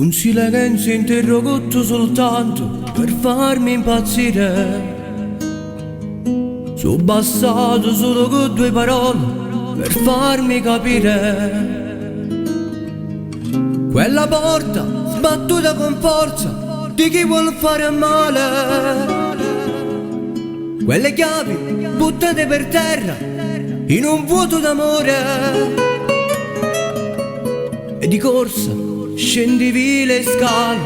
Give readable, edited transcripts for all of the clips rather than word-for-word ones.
Un silenzio interrotto soltanto per farmi impazzire. Sono passato solo con due parole per farmi capire. Quella porta sbattuta con forza di chi vuol fare male. Quelle chiavi buttate per terra in un vuoto d'amore. E di corsa scendivi le scale,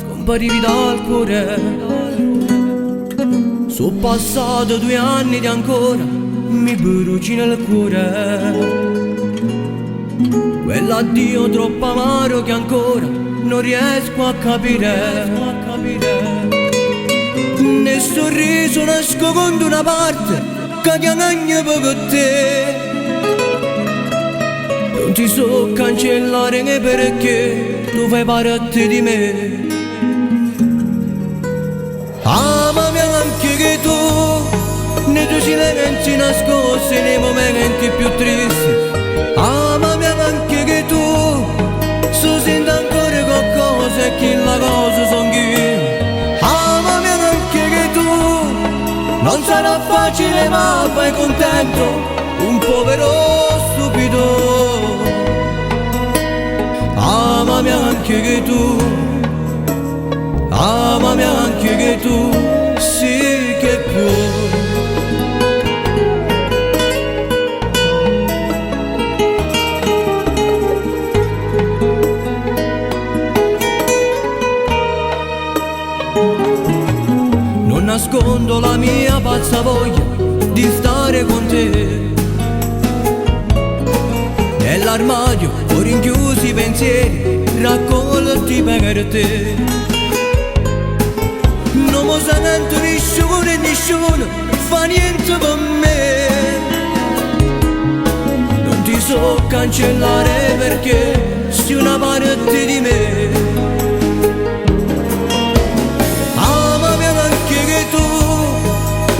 scomparivi dal cuore. Sono passato 2 anni di ancora mi bruci nel cuore. Quell'addio troppo amaro che ancora non riesco a capire. Nel sorriso nascondo una parte che chiamagna poco te. Non ti so cancellare perché tu fai parte di me. Amami anche che tu, nei tuoi silenzi nascosti, nei momenti più tristi. Amami anche che tu, so sento ancora qualcosa e chi la cosa son io. Amami anche che tu, non sarà facile ma fai contento un povero stupido. Amami anche che tu, amami anche che tu, sì che puoi. Non nascondo la mia pazza voglia di stare con te. Nell'armadio ho rinchiusi i pensieri, raccolti per te. Non mi sa tanto nessuno e nessuno fa niente per me. Non ti so cancellare perché sei una parte di me. Amami anche che tu,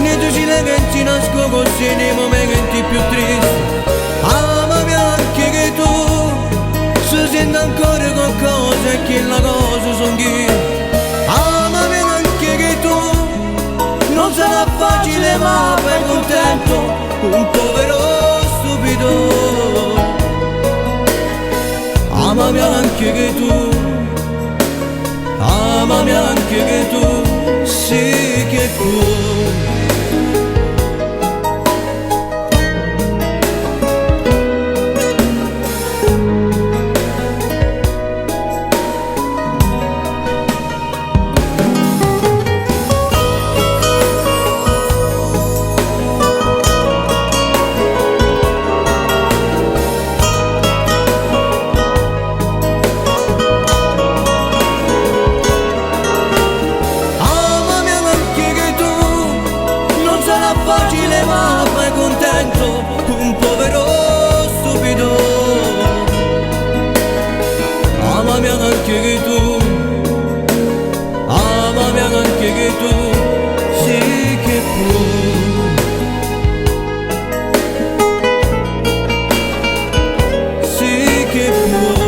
nei tuoi silenzi nasco così nei momenti più tristi. Amami anche che tu, se sento ancora qualcosa e che la cosa son io. Amami anche che tu, non sarà facile ma fai contento un povero stupido. Amami anche che tu, amami anche che tu, sì che puoi. Un povero stupido. Amami anche che tu, amami anche che tu, sì che puoi. Sì che puoi.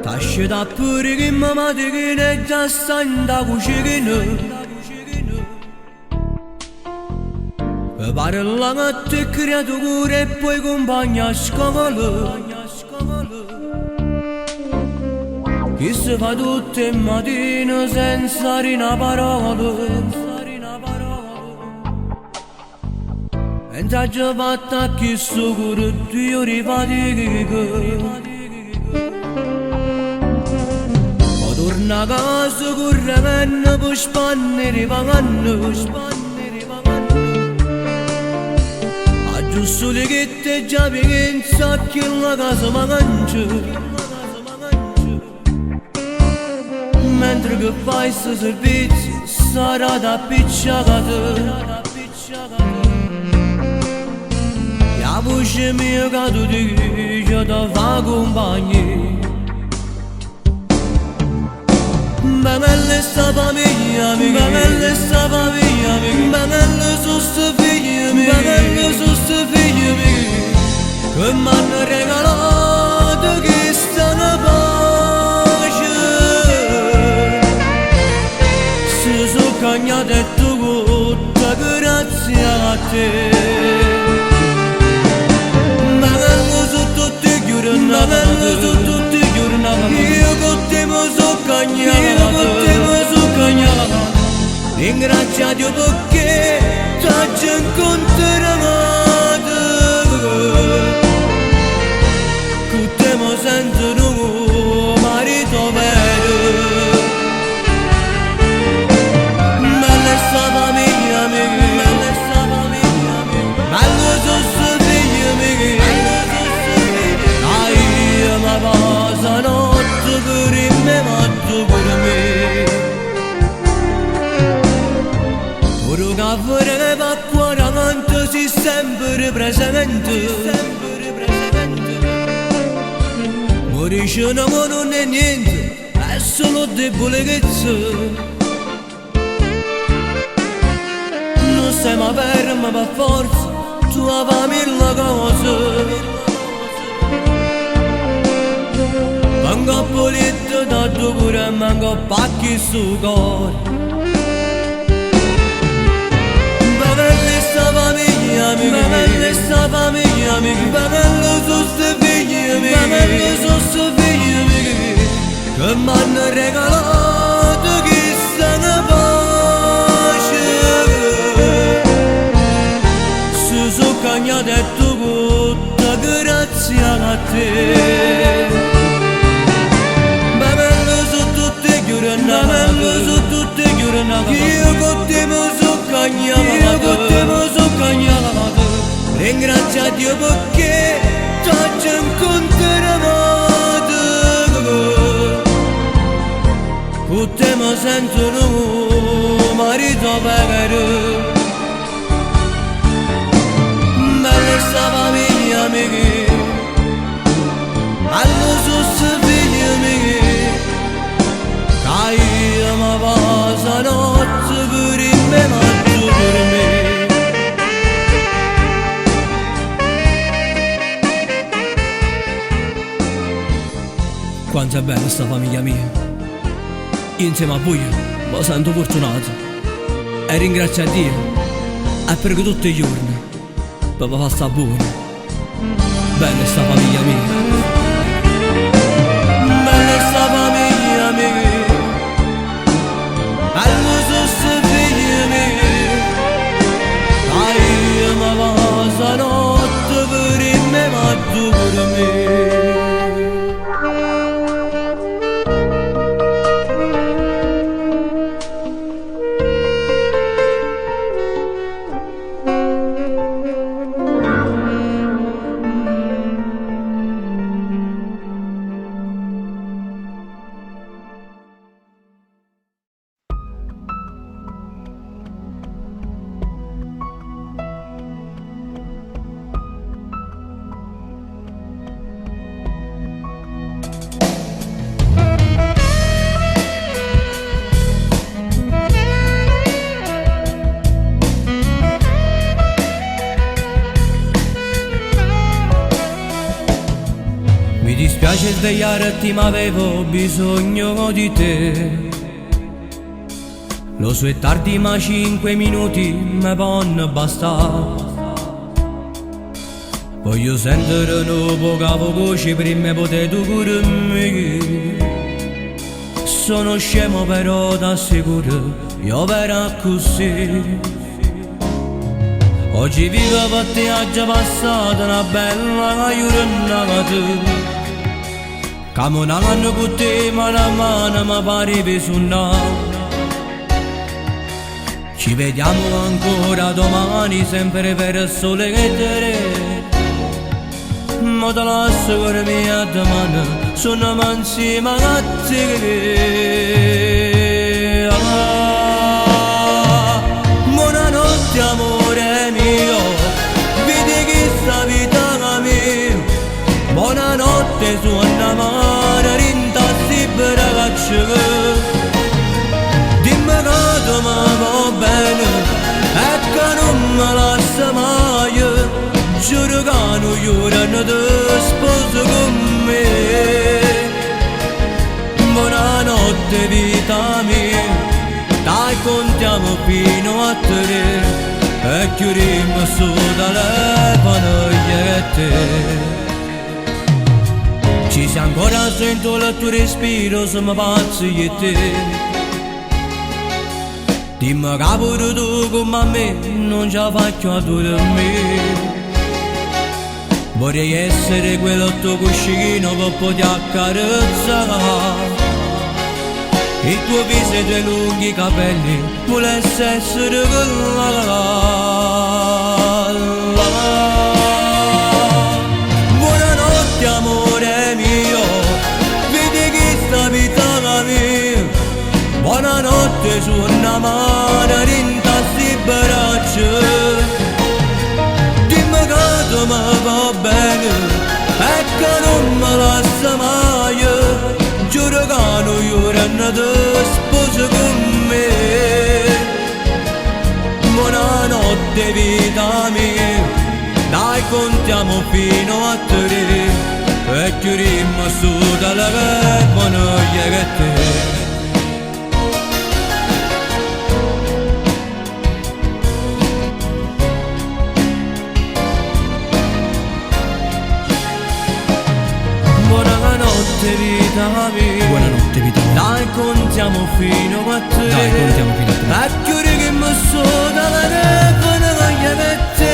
Tasce da pure che mamma ti che già sta in da cucina. Per parlare a te creatura e poi compagna a scuola. Chi si fa tutte le mattine senza una parola. E già già fatta a chi sicuro Dio rifatica. una casa correvenne per spannere paganno. A giusto che te già pensa che la casa mangia. Mentre che fai sto servizio sarà da appicciata. La voce mia che tu dici ti fa compagni. Bamelle sta famiglia amica, bamelle sta famiglia amica, bamelle su sta figlia amica, bamelle su sta figlia amica, che m'hanno regalato questa una pace. Se sono cagnata e tu cotta grazie a te. Bamelle su tutti i giorni, bamelle su tutti i giorni, io con te mi so cagnata. Ringrazia Dio perché t'ho incontrato. Con te mi sento un marito vero. Bella sta famiglia amica, bella sta famiglia amica, bello sono figli amici. Dai ma passa notte per me, matto per me. Ora che vorrei va cuore avanti si sempre presente. Morisce un amore non è niente, è solo debolezza. Non sei mai ferma per forza, tu fai mille cose. Manco a pulito da tuo cuore, manco a pacchi su cuore. Bamelle sta famiglia amica, bamelle sta famiglia amica, bamelle su sta figlia amica, bamelle su sta figlia amica, che m'hanno regalato chissà una pace. Se sono cagnata e tu cotta grazie a te. Bamelle su tutti i giorni, bamelle su tutti i giorni, io con te mi so cagnata. Io con te mi so cagnata. Ringrazia Dio perché t'ho incontrato. Con te mi sento un marito vero. Bella sta famiglia amica, bello sono sta figlia amica. Che mi passa notte per me, matto per me. Quanto è bella sta famiglia mia. Insieme a voi mi sento fortunato e ringrazio a Dio e perché tutti i giorni per far sta buona. Bella sta famiglia mia. Bella sta famiglia mia, bello sono sta figlia mia. Dai ma passa notte per me, matto per me. Mi dispiace svegliarti ma avevo bisogno di te. Lo so è tardi ma 5 minuti mi possono bastare. Voglio sentire una poca voce prima poter curarmi. Sono scemo però t'assicuro, io verrò così. Oggi vivo per te, ha già passato una bella giornata. Camminando con te mano a mano mi pare di suonare. Ci vediamo ancora domani sempre per il sole che te. Ma te lascio con mia domani, sono insieme a te. Buonanotte amore mio, vedi che sta vita mia. Buonanotte suona mare, rintassi per ragazzi. Dimmi che tu mi va bene e che non mi lascia mai. Giuro che non giuro ti sposo con me. Buonanotte vita mia, dai contiamo fino a tre e chiudiamo su telefono io e te. Ci sei ancora, sento il tuo respiro, se mi pazzi io e te. Dimmi che pure tu come me non ce la faccio a dormire. Vorrei essere quello tuo cuscino che poi ti accarezzare. Il tuo viso e i tuoi lunghi capelli volessi essere quella. Buonanotte amore mio, vedi che sta vita mia. Buonanotte su una mano, rintassi braccia. Dimmi che tu mi va bene e che non mi lascia mai. Giuro che non giuro ti sposo con me. Buonanotte vita mia, dai contiamo fino a tre e chiudiamo su telefono io e te. Buonanotte vita mia, Buonanotte vita mia. dai contiamo fino a tre. Dai, contiamo fino a tre. E chiudiamo su telefono io e te.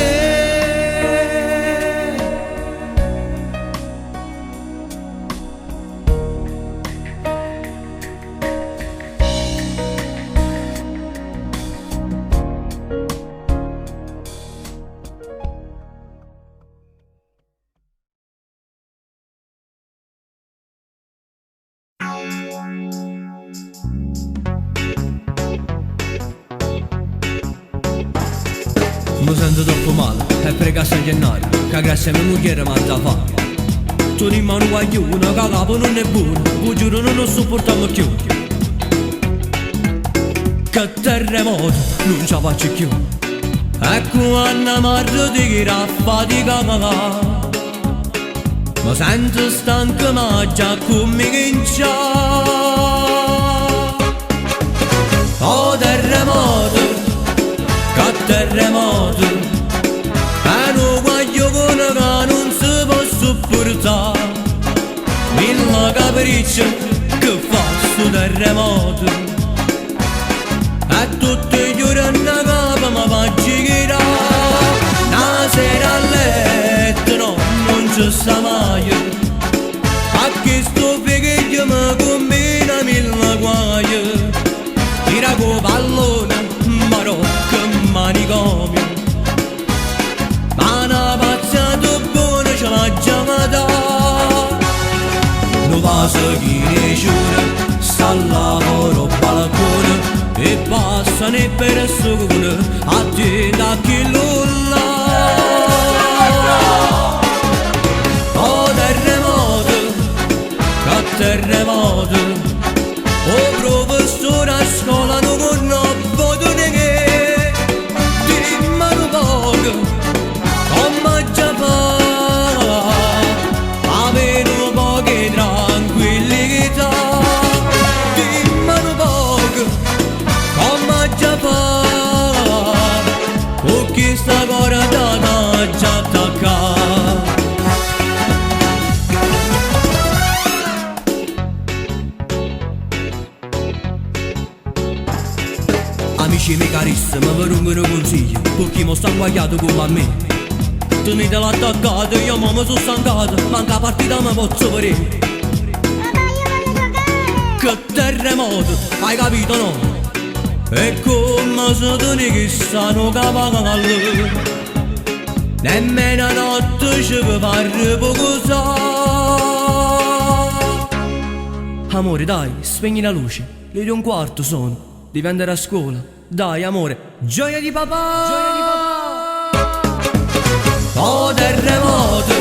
Mi sento troppo male e prega San Gennaro che grazie a mia moglie mi ha fatto. Tu in mano guaglione che capo non è buono, vi giuro non lo sopportiamo più. Che terremoto non ce la faccio più. Ecco Anna Marra di chi raffatica mi sento stanco ma già comincia. Oh terremoto, che terremoto, e non voglio con che non si può sopportare. Mille capricci che fa sto terremoto e tutti i giorni a capo mi fa girare. Una sera a letto no, non ci sta mai, a che sto figlio mi combina mille guai. Tira con pallone, marocco, manicomio, ma una pazzata buona ce l'ha già da. Non va a seguire giura, sta al lavoro balcone e passano e per sole a te da chi lulla. Oh terremoto, che terremoto, oh professore a scuola non conosco neanche. Dimmi un poco come già fa, avere un po' di tranquillità. Dimmi un poco come già fa, con chi sta guardando già attacca. Amici miei carissimi, vi rungo un consiglio, per chi mi sta guagliato come a me. Tenete l'attaccato, io mo mi sono stancato, manca partita mi posso vedere. che terremoto, hai capito no? E come se tu ne chissano cavallo, nemmeno a notte ci può fare poco sa. Amore dai, spegni la luce, le 1:15 sono, devi andare a scuola. Dai amore, gioia di papà, gioia di papà. Oh terremoto,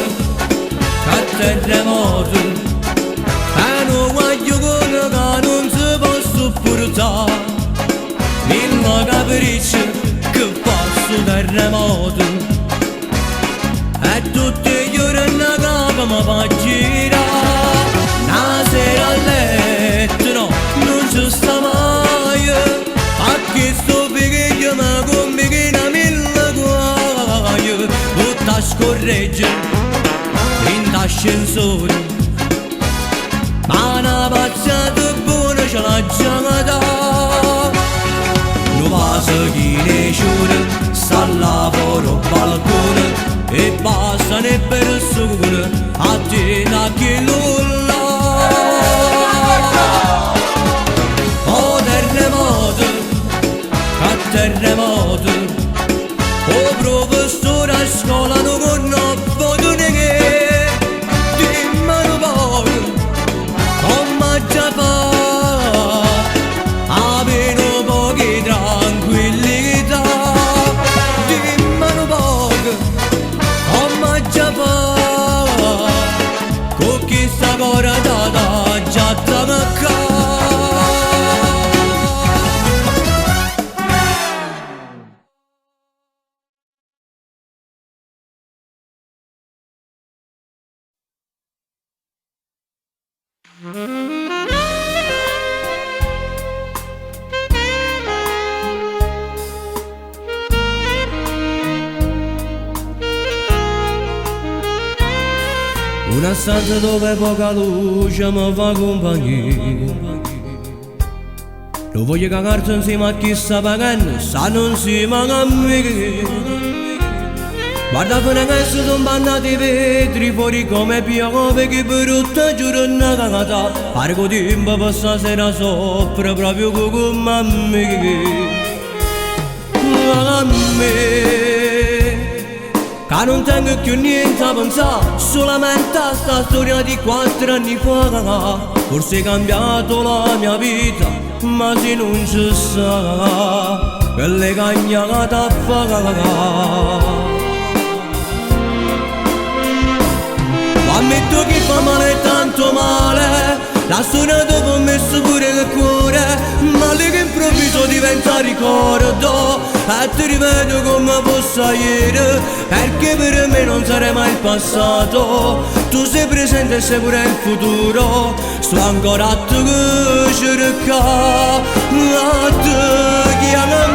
che terremoto, e non voglio quello che non si può sopportare. Il capriccio che fa su terremoto, e tutti gli giorni la capa mi fa girare. Una sera a letto no, non ci sta mai, a che sto figlio ma combina mille guai. Tutta a scorreggere in ascensore, ma una passata buona ce l'ha già data. Non passa chi ne sciura, sta là fuori al balcone, e basta ne per sole, a te da che nulla. Oh terremoto, a terremoto, oh professore a scuola non conosco che dimmi un po' come già fa, avendo pochi tranquillità. Dimmi un po' come già fa, con chi sta coradata già t'amacca. Una stanza dove poca luce mi fa compagnia, non voglio cagarti insieme a chi sta pagando, stanno insieme a me. Guarda fino a che sono bannati i vetri fuori come piove, che brutta giornata, pare che tempo per stasera soffre proprio come a me. A me che non tengo più niente a pensare, solamente a sta storia di 4 anni fa. Forse è cambiato la mia vita, ma se non ci sa, quelle cagnate a fare. Ammetto che fa male, tanto male, la storia dopo ho messo pure il cuore, male che improvviso diventa ricordo, e ti ripeto come fosse ieri, perché per me non sarei mai il passato. Tu sei presente e sei pure il futuro, sto ancora a te che cerca, a te che ama,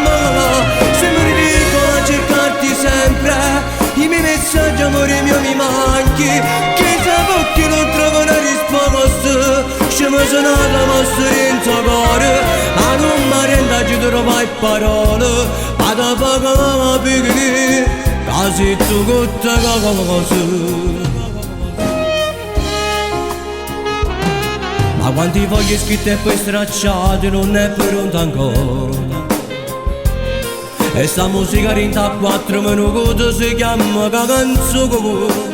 sembri ridicolo a cercarti sempre, i miei messaggi amore mio mi manchi, che sapevo che non trovo una risposta, ci mi sono la vostra senza cuore, ma non mi renda ci trovai parole, vado a fare perché quasi tu con te cose. Ma quanti fogli scritte e poi stracciate non è pronto ancora, e sta musica rinta a 4 minuti si chiama canzone.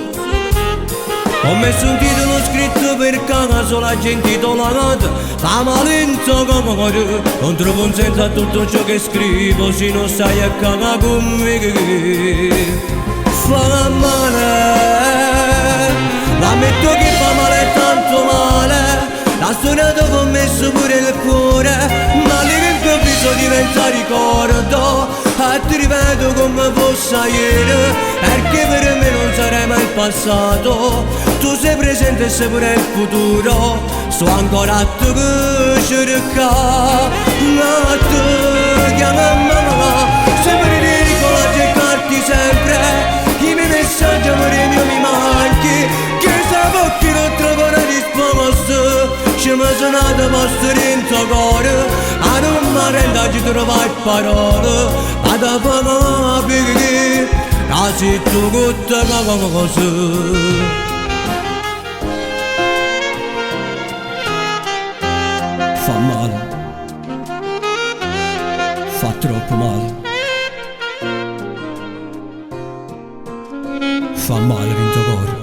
Ho messo un titolo scritto per caso, la gente titolata fa malento cuore. Non trovo un senso a tutto ciò che scrivo se non stai a cagare con me. Fa male, ammetto che fa male, tanto male, la storia dopo ho messo pure il cuore, ma lì che improvviso diventa ricordo, e ti ripeto come fosse ieri, perché per me non sarei mai il passato. Tu sei presente e sei pure il futuro, sto ancora a te che cerca, a te che ama, sembri ridicolo a cercarti sempre, i miei messaggi amore mio mi manchi, che sapevo che non trovo una risposta, ci mi sono dato vostro dentro cuore, a non mi renda ci trovai parole, vado a fare perché quasi tu con te cose. fa male, fa troppo male, fa male dentro cuore.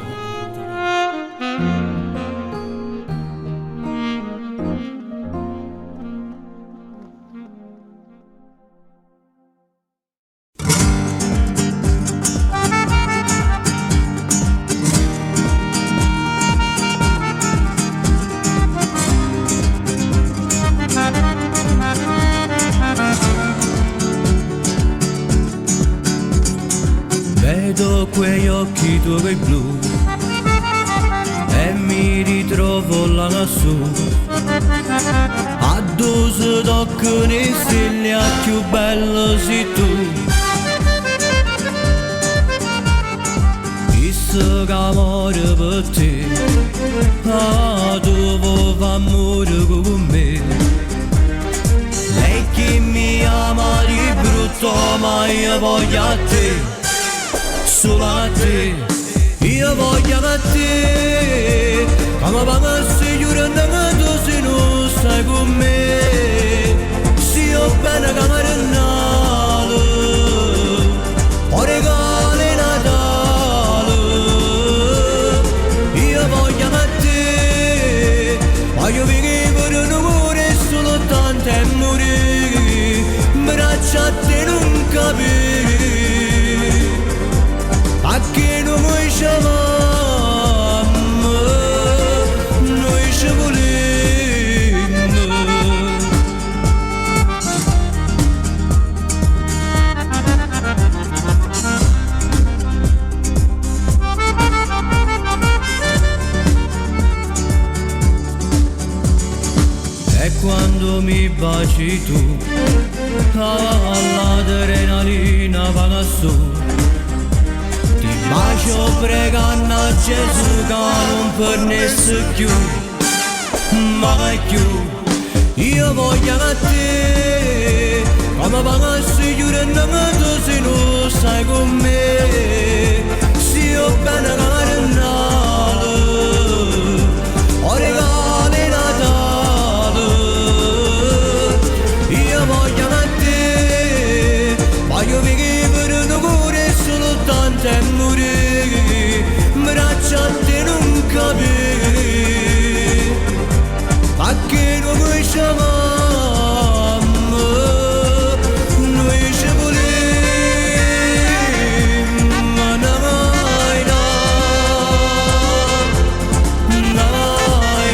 Vedo quegli occhi tuoi blu e mi ritrovo là lassù, addosso tocco nei stelle a più bello sei tu. Chissà che amore per te, ah, tu vuoi fare amore con me. Lei che mi ama di brutto ma io voglio a te, solo a te, io voglio a te. Come va se giurando che tu se non stai con me, se io bene come Renale, o regale Natale. Io voglio a te, voglio vivere per un cuore solo tanto e morire, braccia a te non capire. A che non vuoi chiamare, noi ci volemmo. E quando mi baci tu, l'adrenalina va lassù. Bacio pregando a Gesù che non pernesse più, mai più. Io voglio a te, come va se giurando che tu se non stai con me, se io bene come Renale, o regale Natale. Io voglio a te, voglio vivere un cuore solo tanto e morire, braccia a te non capire. A che non vuoi chiamare, noi ci volemmo. Nai, nai, nai,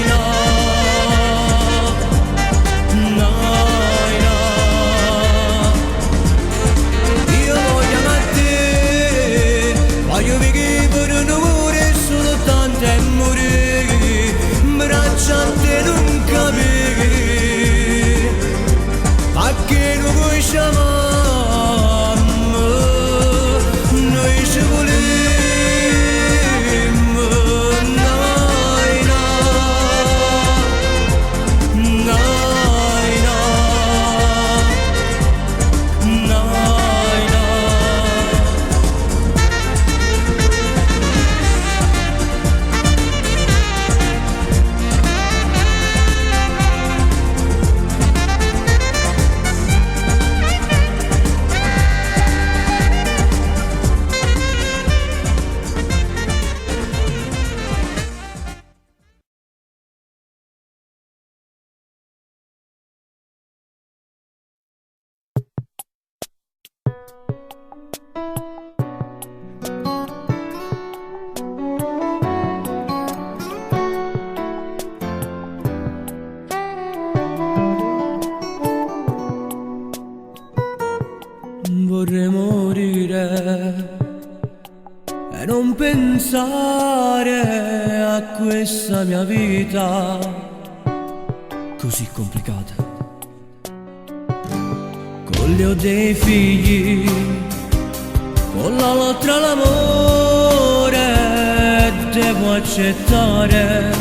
nai, nai. Io voglio a te, voglio vivere per un cuore solo tanto e morire, braccia a te non capire. A che non vuoi chiamare, noi ci volemmo. Nai, nai, nai, nai, nai, nai. Vorrei morire e non pensare a questa mia vita così complicata. Con le ho dei figli, con la lotta all'amore, devo accettare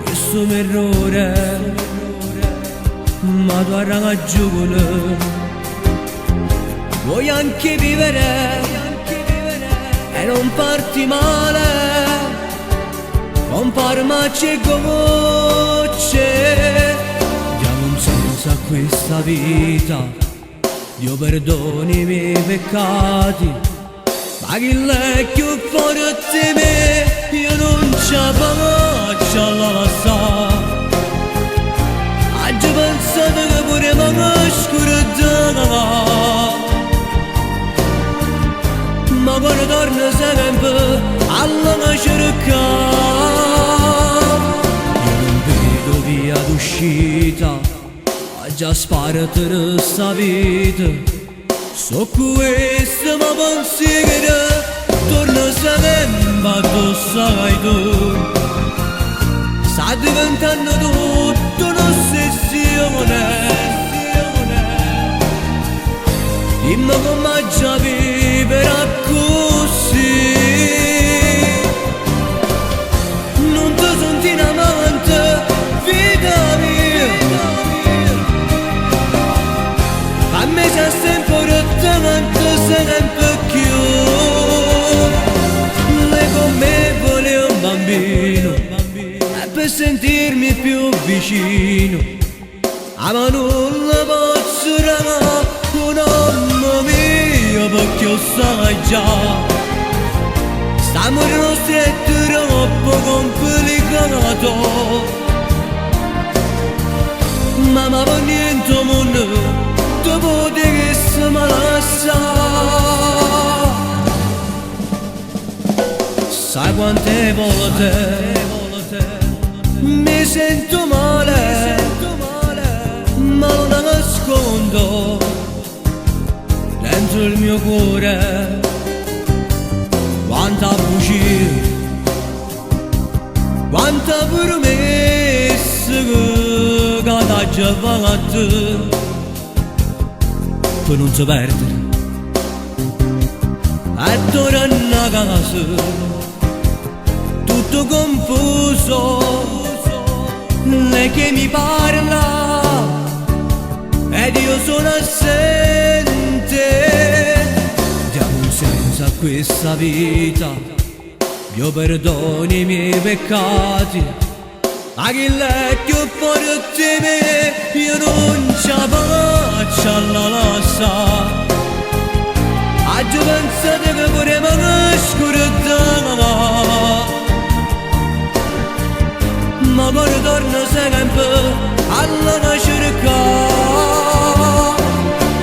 questo mio errore, ma tu hai ragione. Vuoi anche vivere e non parti male, con farmaci e gocce questa vita, Dio perdoni i miei peccati, ma chi l'è più forte di me, io non ce la faccio a lasciare. Oggi pensate che pure mi scordava, ma quando torna sempre alla cerca, io non vedo via d'uscita, ho già sparato questa vita. So questo ma pensiero, torna sempre addosso ai tu. Sta diventando tutto un'ossessione. Dimmi come già vivere così. Non ti senti un amante, vita mia. A me c'è sempre tanto, sempre più. Lei con me vuole un bambino, e per sentirmi più vicino, ma non la posso regalare un uomo mio, perché io sai già, stiamo in uno stretto troppo complicato. Ma per niente mondo dopo di che se mi lascia. Sai quante volte mi sento male, ma non la nascondo dentro il mio cuore. Quanta bugia, quanta promessa che t'ha già fatto per non si perdere e tornare a casa tutto confuso. Lei che mi parla ed io sono assente. Diamo un senso a questa vita, io perdoni i miei peccati, ma chi l'è più forte di me, io non ce la faccio a lasciare. Oggi pensate che pure mi scordava, ma poi torna sempre alla cerca.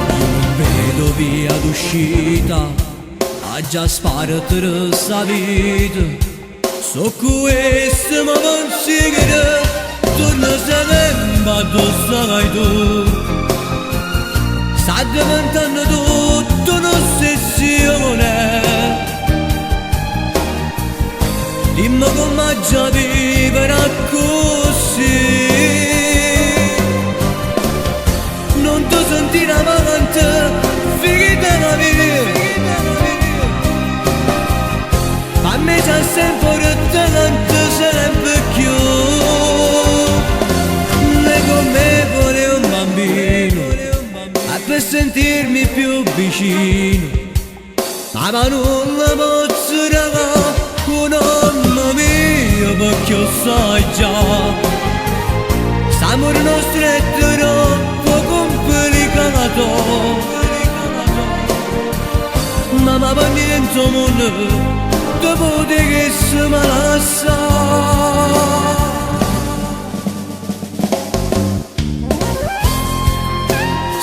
Io non vedo via d'uscita, ha già sparato questa vita. So questo ma pensiero, torna sempre addosso ai tu. Sta diventando tutto un'ossessione. Dimmi come già vivere così. Non ti senti amante, figlia mia. A me c'è sempre tanto, sempre più. Lei con me vuole un bambino, e per sentirmi più vicino, ma non la posso regalare un uomo mio, perché io sai già, stiamo in uno stretto troppo complicato. Ma per niente mondo dopo di che se mi lascia.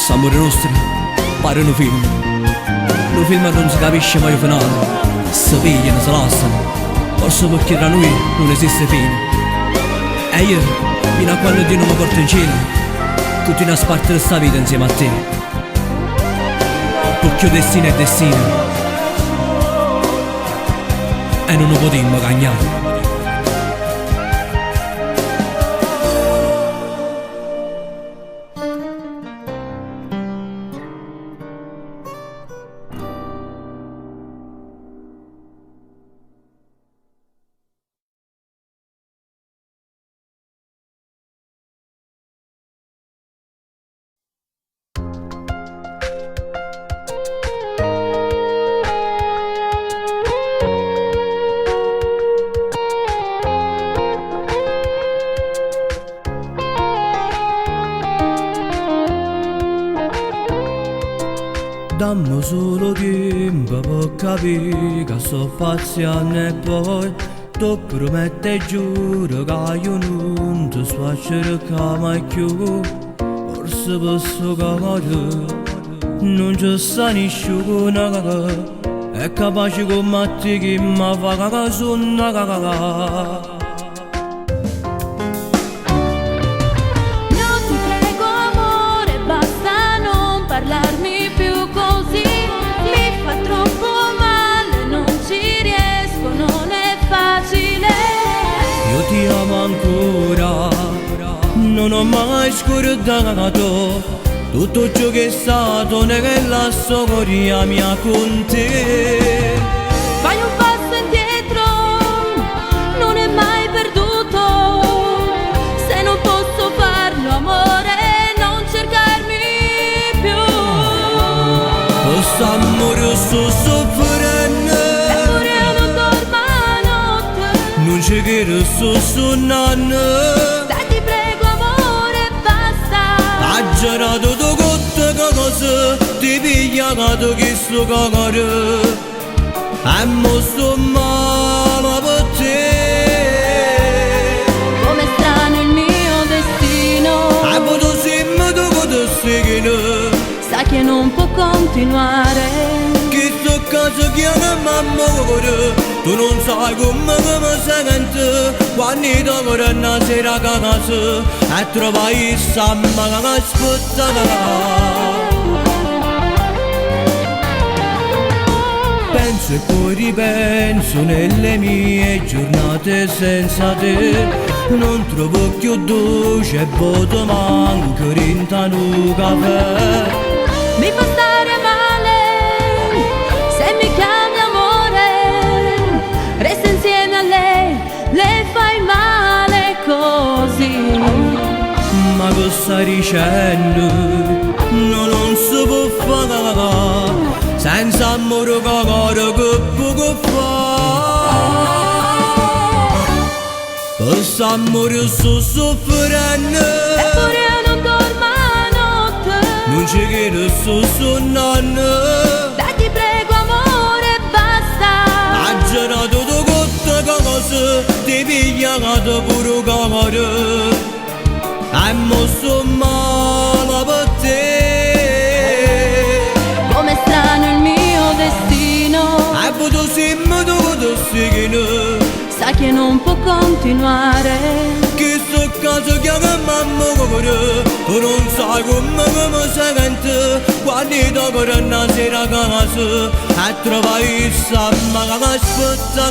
L'amore nostro pare un film non si capisce mai il finale, si pigliano, si lasciano, forse perché tra noi non esiste fine. E io, fino a quando Dio non mi porta in cielo, continuo a spartire sta vita insieme a te, perché il destino è destino e non lo potremmo cagnare. dammi solo tempo per capire che sto spaziando e poi tu prometti e giuro che io non ti sfaccerò mai più. Forse posso capire, non ci sta nessuno che è capace come te che mi fa cagare su una cagata. Io ti amo ancora, non ho mai scordato tutto ciò che è stato nella storia mia con te. Fai un passo indietro, non è mai perduto. Se non posso farlo amore, non cercarmi più. Questo amore sto soffrendo, non ci credo, sto suonando. Dai ti prego amore basta. Ha girato tu cotte che cosa ti pigliato che sto cagare. E mo sto male per te. Come strano il mio destino. E poi tu sei tu che ti seguino. Sa che non può continuare. Che sto caso chiama mamma cuore. Tu non sai come mi sento quando ti torno una sera a casa e trovai sta mamma che aspetta. Penso e poi ripenso nelle mie giornate senza te. Non trovo più dolce e voto manco rintano caffè. Mi fa stare male se mi chiami amore. Resta insieme a lei, le fai male così. Ma che stai dicendo? No, non si può fare senza amore cagare che poco fa. Questo amore sto soffrendo, Eppure io non dormo a notte. non ci credo, sto sonnando. Dai ti prego amore basta. Ha girato tu cotte che cosa ti pigliato pure cagare. E mo sto male per te. Come strano il mio destino. E poi tu sei tu che ti seguino. Sa che non può continuare. Che sto caso chiama mamma cuore. Tu non sai come mi sento quando ti torno una sera a casa e trovai sta mamma che aspetta.